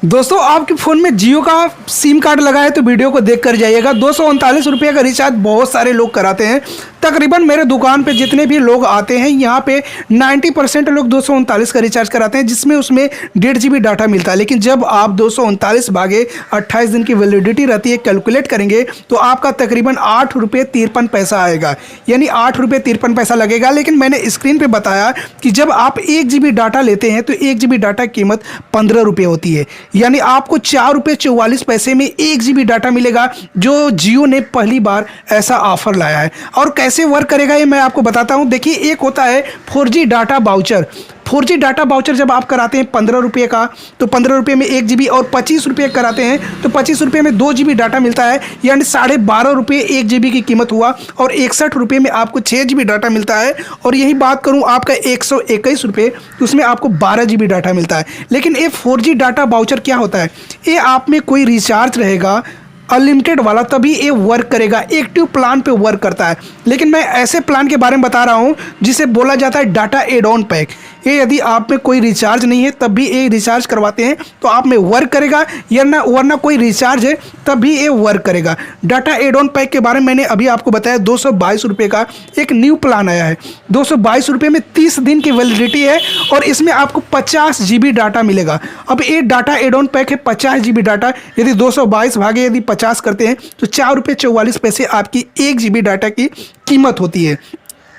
दोस्तों आपके फ़ोन में जियो का सिम कार्ड लगा है तो वीडियो को देख कर जाइएगा। 239 रुपये का रिचार्ज बहुत सारे लोग कराते हैं। तकरीबन मेरे दुकान पे जितने भी लोग आते हैं यहाँ पे 90% लोग 239 का रिचार्ज कराते हैं, जिसमें उसमें 1.5 GB डाटा मिलता है। लेकिन जब आप 239 भागे 28 दिन की वैलिडिटी रहती है, कैलकुलेट करेंगे तो आपका तकरीबन 8 रुपये 53 पैसा आएगा, यानी 8 रुपये 53 पैसा लगेगा। लेकिन मैंने स्क्रीन पर बताया कि जब आप 1 GB डाटा लेते हैं तो 1 GB डाटा की कीमत 15 रुपये होती है, यानी आपको 4 रुपये 44 पैसे में 1 GB डाटा मिलेगा, जो जियो ने पहली बार ऐसा ऑफर लाया है। और कैसे वर्क करेगा ये मैं आपको बताता हूँ। देखिए, एक होता है 4G data voucher. 4G data voucher जब आप कराते हैं 15 रुपये का, तो 15 रुपये में 1 GB, और 25 रुपये कराते हैं तो 25 रुपये में 2 GB डाटा मिलता है, यानी 12.5 रुपये 1 GB की कीमत हुआ। और 61 रुपये में आपको 6 GB डाटा मिलता है। और यही बात करूं आपका 121 रुपये, तो उसमें आपको 12 GB डाटा मिलता है। लेकिन ये 4G डाटा वाउचर क्या होता है, ये आप में कोई रिचार्ज रहेगा अनलिमिटेड वाला तभी ये वर्क करेगा, एक्टिव प्लान पे वर्क करता है। लेकिन मैं ऐसे प्लान के बारे में बता रहा हूँ जिसे बोला जाता है डाटा एड ऑन पैक। ये यदि आप में कोई रिचार्ज नहीं है तब भी ये रिचार्ज करवाते हैं तो आप में वर्क करेगा, या ना वरना कोई रिचार्ज है तब भी ये वर्क करेगा। डाटा एड ऑन पैक के बारे में मैंने अभी आपको बताया। 222 रुपये का एक न्यू प्लान आया है। 222 रुपये में 30 दिन की वैलिडिटी है और इसमें आपको 50 GB डाटा मिलेगा। अब ये डाटा एड ऑन पैक है 50 GB डाटा, यदि 222 भागे यदि 50 करते हैं तो 4 रुपये 44 पैसे आपकी 1 GB डाटा की कीमत होती है।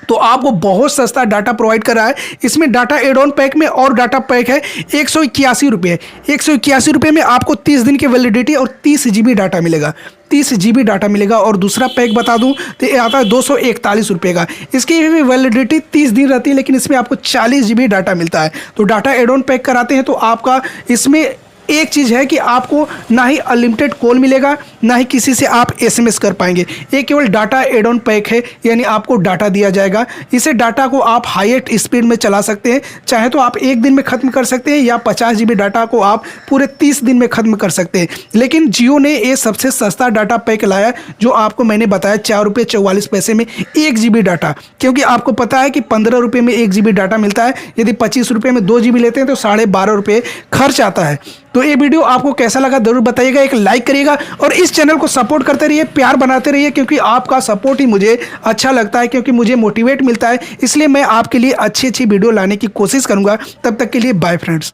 तो आपको बहुत सस्ता डाटा प्रोवाइड कर रहा है। इसमें डाटा एड ऑन पैक में और डाटा पैक है 181 रुपये। 181 रुपये में आपको 30 दिन की वैलिडिटी और 30 GB डाटा मिलेगा। 30 GB डाटा मिलेगा। और दूसरा पैक बता दूं तो ये आता है 241 रुपये का। इसकी भी वैलिडिटी 30 दिन रहती है, लेकिन इसमें आपको 40 GB डाटा मिलता है। तो डाटा एड ऑन पैक कराते हैं तो आपका इसमें एक चीज़ है कि आपको ना ही अनलिमिटेड कॉल मिलेगा, ना ही किसी से आप SMS कर पाएंगे। ये केवल डाटा एड ऑन पैक है, यानी आपको डाटा दिया जाएगा। इसे डाटा को आप हाईएस्ट स्पीड में चला सकते हैं, चाहे तो आप एक दिन में ख़त्म कर सकते हैं, या 50 GB डाटा को आप पूरे 30 दिन में ख़त्म कर सकते हैं। लेकिन जियो ने ये सबसे सस्ता डाटा पैक लाया, जो आपको मैंने बताया 4 रुपये 44 पैसे में 1 GB डाटा। क्योंकि आपको पता है कि 15 रुपये में 1 GB डाटा मिलता है, यदि 25 रुपये में 2 GB लेते हैं तो 12.5 रुपये खर्च आता है। तो ये वीडियो आपको कैसा लगा जरूर बताइएगा, एक लाइक करिएगा और इस चैनल को सपोर्ट करते रहिए, प्यार बनाते रहिए, क्योंकि आपका सपोर्ट ही मुझे अच्छा लगता है, क्योंकि मुझे मोटिवेट मिलता है। इसलिए मैं आपके लिए अच्छी अच्छी वीडियो लाने की कोशिश करूंगा। तब तक के लिए बाय फ्रेंड्स।